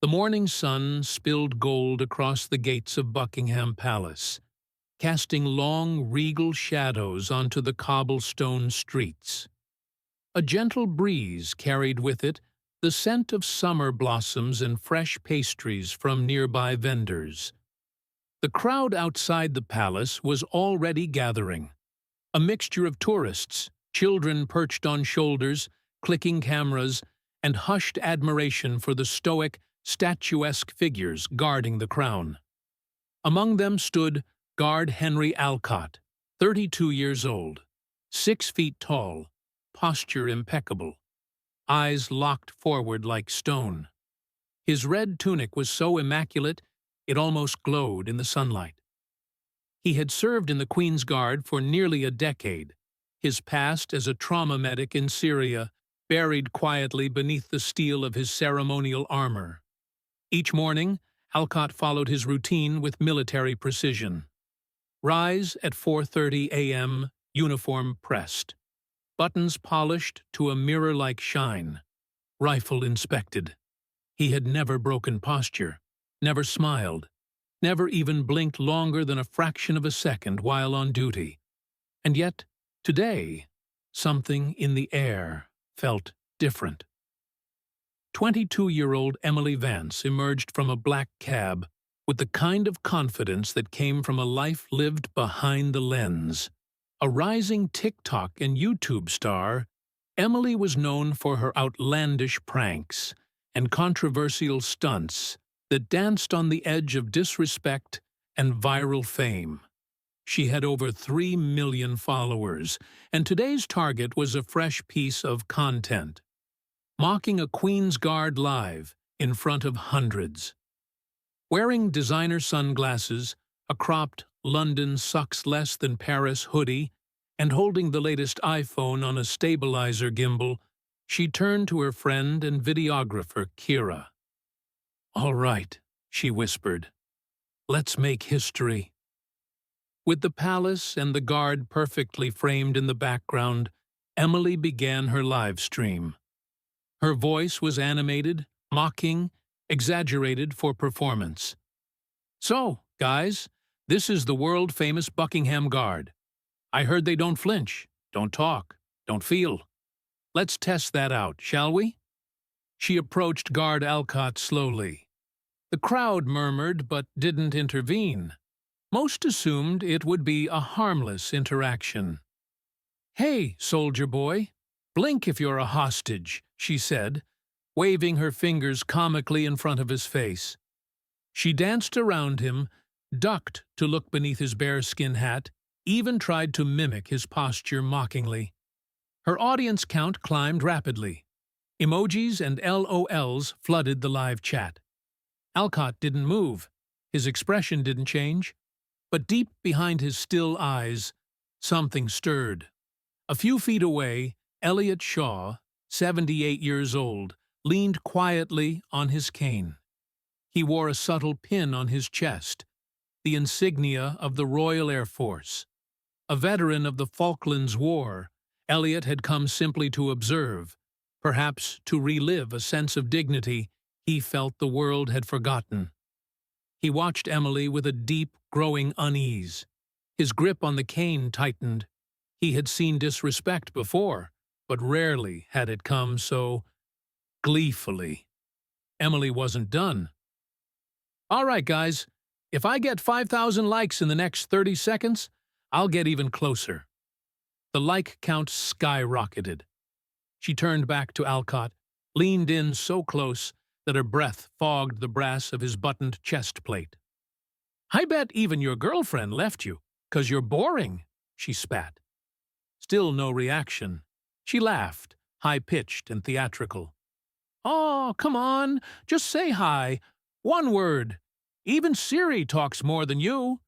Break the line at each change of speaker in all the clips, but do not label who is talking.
The morning sun spilled gold across the gates of Buckingham Palace, casting long, regal shadows onto the cobblestone streets. A gentle breeze carried with it the scent of summer blossoms and fresh pastries from nearby vendors. The crowd outside the palace was already gathering, a mixture of tourists, children perched on shoulders, clicking cameras, and hushed admiration for the stoic, statuesque figures guarding the crown. Among them stood Guard Henry Alcott, 32 years old, 6 feet tall, posture impeccable, eyes locked forward like stone. His red tunic was so immaculate it almost glowed in the sunlight. He had served in the Queen's Guard for nearly a decade, his past as a trauma medic in Syria buried quietly beneath the steel of his ceremonial armor. Each morning, Alcott followed his routine with military precision. Rise at 4:30 a.m., uniform pressed. Buttons polished to a mirror-like shine. Rifle inspected. He had never broken posture, never smiled, never even blinked longer than a fraction of a second while on duty. And yet, today, something in the air felt different. 22-year-old Emily Vance emerged from a black cab with the kind of confidence that came from a life lived behind the lens. A rising TikTok and YouTube star, Emily was known for her outlandish pranks and controversial stunts that danced on the edge of disrespect and viral fame. She had over 3 million followers, and today's target was a fresh piece of content, mocking a Queen's Guard live in front of hundreds. Wearing designer sunglasses, a cropped London sucks less than Paris hoodie, and holding the latest iPhone on a stabilizer gimbal, she turned to her friend and videographer, Kira. "All right," she whispered. "Let's make history." With the palace and the guard perfectly framed in the background, Emily began her live stream. Her voice was animated, mocking, exaggerated for performance. "So, guys, this is the world-famous Buckingham Guard. I heard they don't flinch, don't talk, don't feel. Let's test that out, shall we?" She approached Guard Alcott slowly. The crowd murmured but didn't intervene. Most assumed it would be a harmless interaction. "Hey, soldier boy, blink if you're a hostage," she said, waving her fingers comically in front of his face. She danced around him, ducked to look beneath his bearskin hat, even tried to mimic his posture mockingly. Her audience count climbed rapidly. Emojis and LOLs flooded the live chat. Alcott didn't move. His expression didn't change. But deep behind his still eyes, something stirred. A few feet away, Elliot Shaw, 78 years old, leaned quietly on his cane. He wore a subtle pin on his chest, the insignia of the Royal Air Force. A veteran of the Falklands War, Elliot had come simply to observe, perhaps to relive a sense of dignity he felt the world had forgotten. He watched Emily with a deep, growing unease. His grip on the cane tightened. He had seen disrespect before, but rarely had it come so gleefully. Emily wasn't done. "All right, guys, if I get 5,000 likes in the next 30 seconds, I'll get even closer." The like count skyrocketed. She turned back to Alcott, leaned in so close that her breath fogged the brass of his buttoned chest plate. "I bet even your girlfriend left you, 'cause you're boring," she spat. Still no reaction. She laughed, high-pitched and theatrical. "Oh, come on, just say hi. One word. Even Siri talks more than you."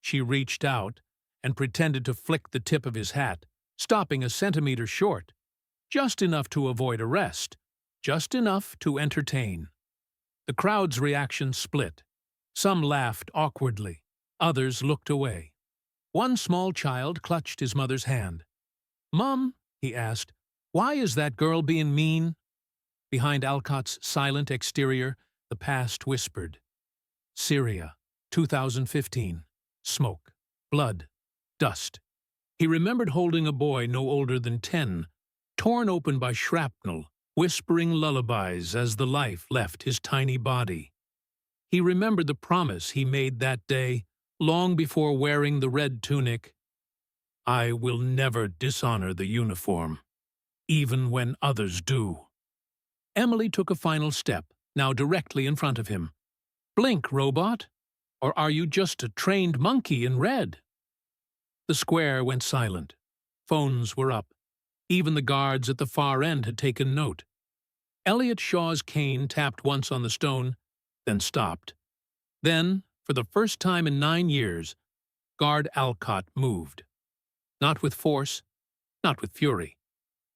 She reached out and pretended to flick the tip of his hat, stopping a centimeter short, just enough to avoid arrest, just enough to entertain. The crowd's reaction split. Some laughed awkwardly, others looked away. One small child clutched his mother's hand. "Mom," he asked, "why is that girl being mean?" Behind Alcott's silent exterior, The past whispered. Syria, 2015. Smoke, blood, dust. He remembered holding a boy no older than 10, torn open by shrapnel, whispering lullabies as the life left his tiny body. He remembered the promise he made that day, long before wearing the red tunic. I will never dishonor the uniform, even when others do. Emily took a final step, now directly in front of him. Blink, robot, or are you just a trained monkey in red? The square went silent. Phones were up. Even the guards at the far end had taken note. Elliot Shaw's cane tapped once on the stone, then stopped. Then, for the first time in 9 years, Guard Alcott moved. Not with force, not with fury.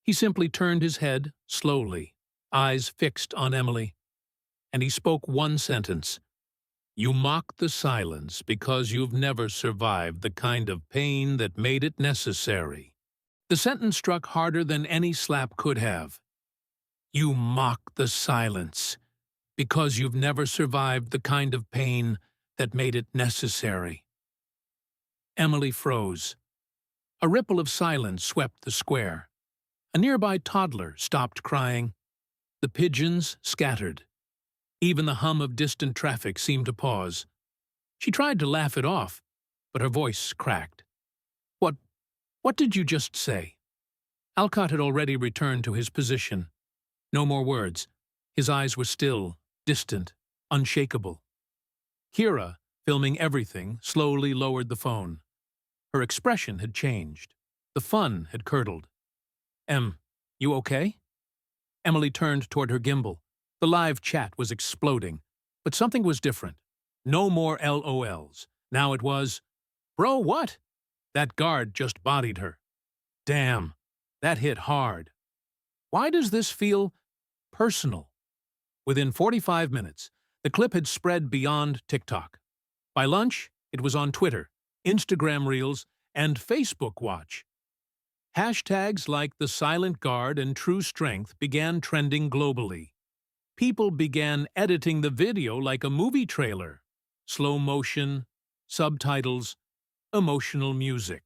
He simply turned his head, slowly, eyes fixed on Emily, and he spoke one sentence. You mock the silence because you've never survived the kind of pain that made it necessary. The sentence struck harder than any slap could have. You mock the silence because you've never survived the kind of pain that made it necessary. Emily froze. A ripple of silence swept the square. A nearby toddler stopped crying. The pigeons scattered. Even the hum of distant traffic seemed to pause. She tried to laugh it off, but her voice cracked. What did you just say? Alcott had already returned to his position. No more words. His eyes were still, distant, unshakable. Kira, filming everything, slowly lowered the phone. Her expression had changed. The fun had curdled. You okay? Emily turned toward her gimbal. The live chat was exploding, but something was different. No more LOLs. Now it was, Bro, what? That guard just bodied her. Damn, that hit hard. Why does this feel personal? Within 45 minutes, the clip had spread beyond TikTok. By lunch, it was on Twitter, Instagram Reels, and Facebook Watch. Hashtags like the Silent Guard and True Strength began trending globally. People began editing the video like a movie trailer. Slow motion, subtitles, emotional music.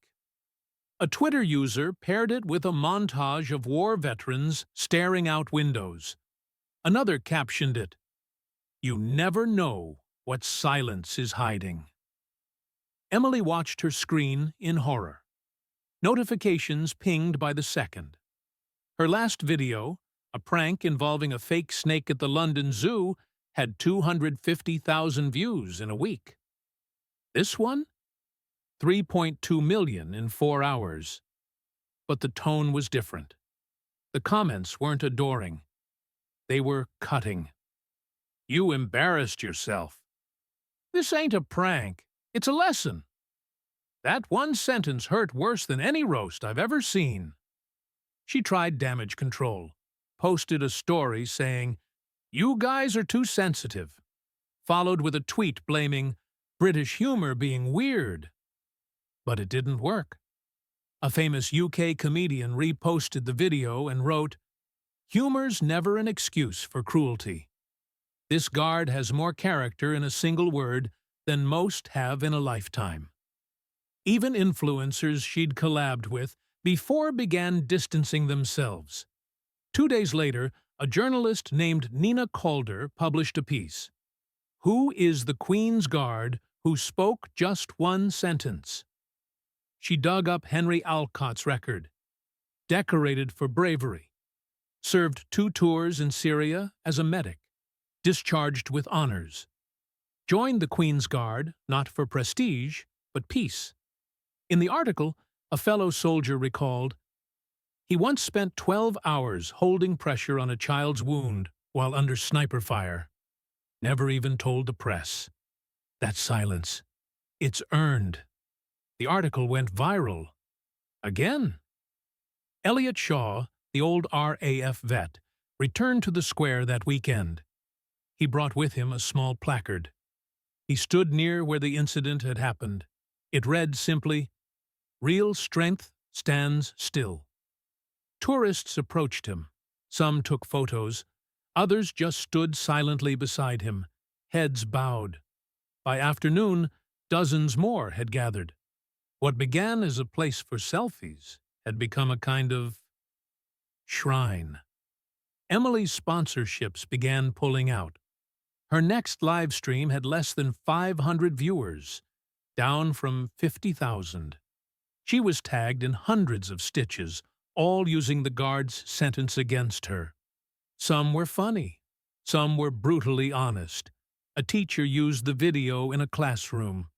A Twitter user paired it with a montage of war veterans staring out windows. Another captioned it, You never know what silence is hiding. Emily watched her screen in horror. Notifications pinged by the second. Her last video, a prank involving a fake snake at the London Zoo, had 250,000 views in a week. This one? 3.2 million in 4 hours. But the tone was different. The comments weren't adoring. They were cutting. You embarrassed yourself. This ain't a prank. It's a lesson. That one sentence hurt worse than any roast I've ever seen. She tried damage control, posted a story saying, You guys are too sensitive, followed with a tweet blaming British humor being weird. But it didn't work. A famous UK comedian reposted the video and wrote, Humor's never an excuse for cruelty. This guard has more character in a single word than most have in a lifetime. Even influencers she'd collabed with before began distancing themselves. 2 days later, a journalist named Nina Calder published a piece. Who is the Queen's Guard who spoke just one sentence? She dug up Henry Alcott's record. Decorated for bravery. Served 2 tours in Syria as a medic. Discharged with honors. Joined the Queen's Guard, not for prestige, but peace. In the article, a fellow soldier recalled, he once spent 12 hours holding pressure on a child's wound while under sniper fire. Never even told the press. That silence. It's earned. The article went viral. Again. Elliot Shaw, the old RAF vet, returned to the square that weekend. He brought with him a small placard. He stood near where the incident had happened. It read simply, Real strength stands still. Tourists approached him. Some took photos. Others just stood silently beside him, heads bowed. By afternoon, dozens more had gathered. What began as a place for selfies had become a kind of shrine. Emily's sponsorships began pulling out. Her next live stream had less than 500 viewers, down from 50,000. She was tagged in hundreds of stitches, all using the guard's sentence against her. Some were funny. Some were brutally honest. A teacher used the video in a classroom.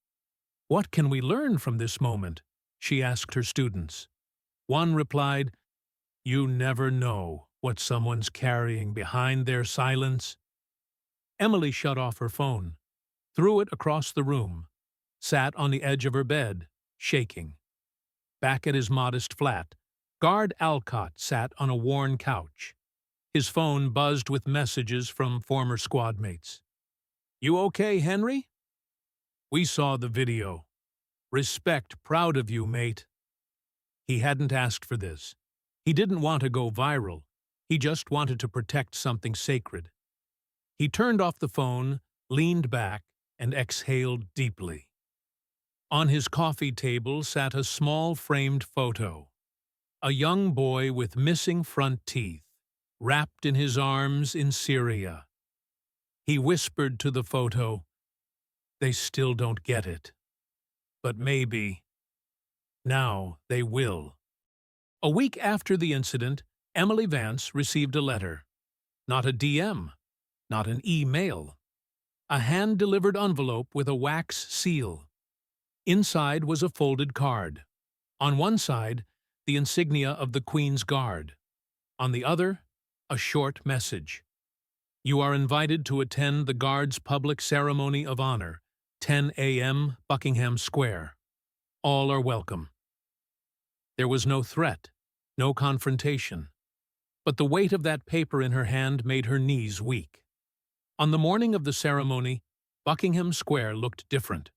"What can we learn from this moment?" she asked her students. One replied, "You never know what someone's carrying behind their silence." Emily shut off her phone, threw it across the room, sat on the edge of her bed, shaking. Back at his modest flat, guard Alcott sat on a worn couch. His phone buzzed with messages from former squad mates. "You okay, Henry?" "We saw the video. Respect, proud of you, mate." He hadn't asked for this. He didn't want to go viral. He just wanted to protect something sacred. He turned off the phone, leaned back, and exhaled deeply. On his coffee table sat a small framed photo. A young boy with missing front teeth, wrapped in his arms in Syria. He whispered to the photo, "They still don't get it. But maybe now they will." A week after the incident, Emily Vance received a letter. Not a DM, not an email. A hand-delivered envelope with a wax seal. Inside was a folded card. On one side, the insignia of the Queen's Guard. On the other, a short message. "You are invited to attend the Guard's public ceremony of honor, 10 a.m., Buckingham Square. All are welcome." There was no threat, no confrontation. But the weight of that paper in her hand made her knees weak. On the morning of the ceremony, Buckingham Square looked different.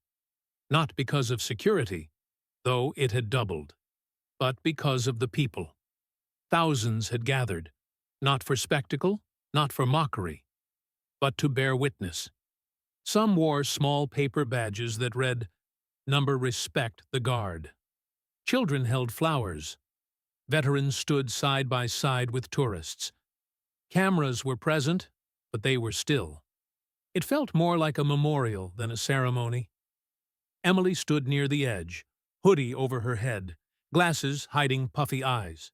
Not because of security, though it had doubled, but because of the people. Thousands had gathered, not for spectacle, not for mockery, but to bear witness. Some wore small paper badges that read, "Number Respect the Guard." Children held flowers. Veterans stood side by side with tourists. Cameras were present, but they were still. It felt more like a memorial than a ceremony. Emily stood near the edge, hoodie over her head, glasses hiding puffy eyes.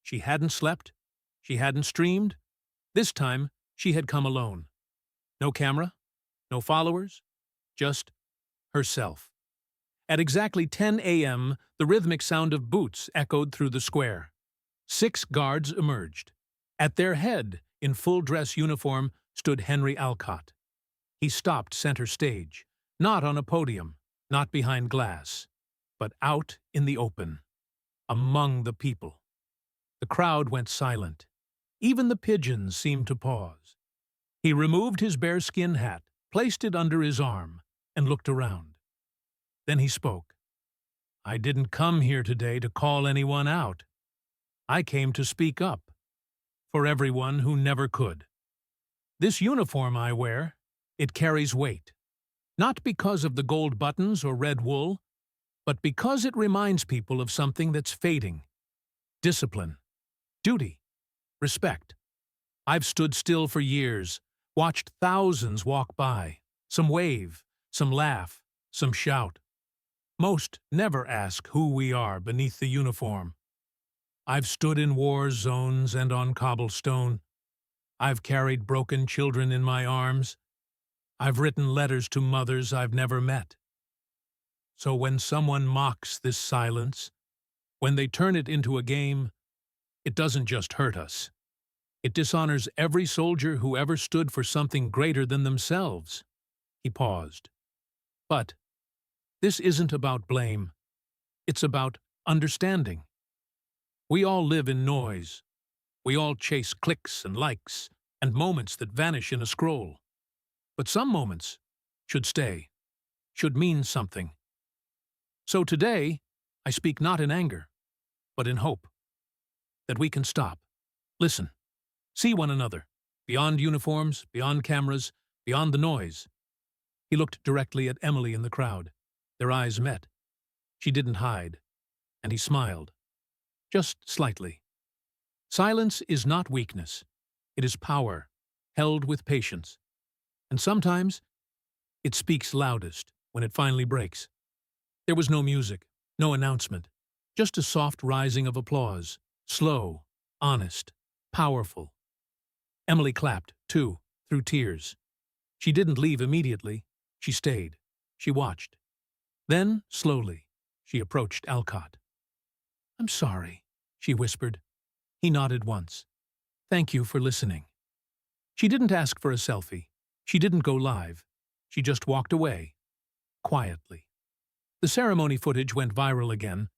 She hadn't slept. She hadn't streamed. This time, she had come alone. No camera, no followers, just herself. At exactly 10 a.m., the rhythmic sound of boots echoed through the square. 6 guards emerged. At their head, in full-dress uniform, stood Henry Alcott. He stopped center stage, not on a podium, not behind glass, but out in the open, among the people. The crowd went silent. Even the pigeons seemed to pause. He removed his bearskin hat, placed it under his arm, and looked around. Then he spoke. "I didn't come here today to call anyone out. I came to speak up, for everyone who never could. This uniform I wear, it carries weight. Not because of the gold buttons or red wool, but because it reminds people of something that's fading. Discipline, duty, respect. I've stood still for years, watched thousands walk by, some wave, some laugh, some shout. Most never ask who we are beneath the uniform. I've stood in war zones and on cobblestone. I've carried broken children in my arms. I've written letters to mothers I've never met. So when someone mocks this silence, when they turn it into a game, it doesn't just hurt us. It dishonors every soldier who ever stood for something greater than themselves." He paused. "But this isn't about blame. It's about understanding. We all live in noise. We all chase clicks and likes and moments that vanish in a scroll. But some moments should stay, should mean something. So today, I speak not in anger, but in hope. That we can stop, listen, see one another, beyond uniforms, beyond cameras, beyond the noise. He looked directly at Emily in the crowd. Their eyes met. She didn't hide, and he smiled, just slightly. Silence is not weakness. It is power, held with patience. And sometimes, it speaks loudest when it finally breaks. There was no music, no announcement, just a soft rising of applause, slow, honest, powerful. Emily clapped, too, through tears. She didn't leave immediately. She stayed. She watched. Then, slowly, she approached Alcott. "I'm sorry," she whispered. He nodded once. "Thank you for listening." She didn't ask for a selfie. She didn't go live. She just walked away, quietly. The ceremony footage went viral again,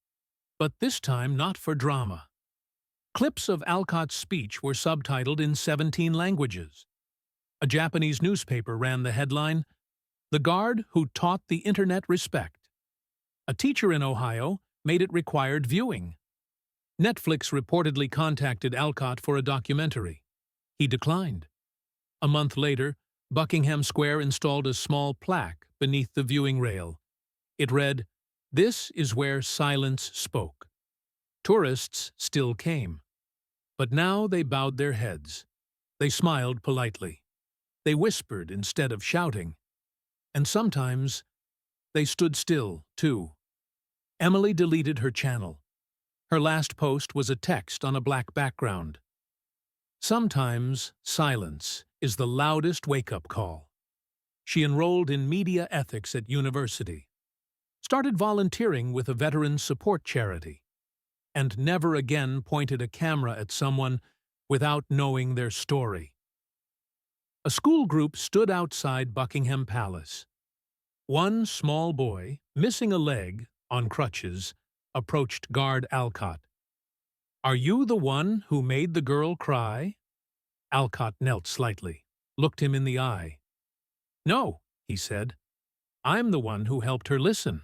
but this time not for drama. Clips of Alcott's speech were subtitled in 17 languages. A Japanese newspaper ran the headline, "The Guard Who Taught the Internet Respect." A teacher in Ohio made it required viewing. Netflix reportedly contacted Alcott for a documentary. He declined. A month later, Buckingham Square installed a small plaque beneath the viewing rail. It read, "This is where silence spoke." Tourists still came. But now they bowed their heads. They smiled politely. They whispered instead of shouting. And sometimes, they stood still, too. Emily deleted her channel. Her last post was a text on a black background. Sometimes, silence is the loudest wake-up call. She enrolled in media ethics at university, started volunteering with a veterans support charity, and never again pointed a camera at someone without knowing their story. A school group stood outside Buckingham Palace. One small boy, missing a leg, on crutches, approached Guard Alcott. "Are you the one who made the girl cry?" Alcott knelt slightly, looked him in the eye. "No," he said. "I'm the one who helped her listen."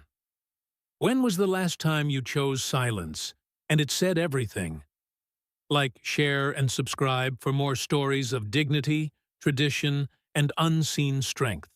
"When was the last time you chose silence, and it said everything?" Like, share, and subscribe for more stories of dignity, tradition, and unseen strength.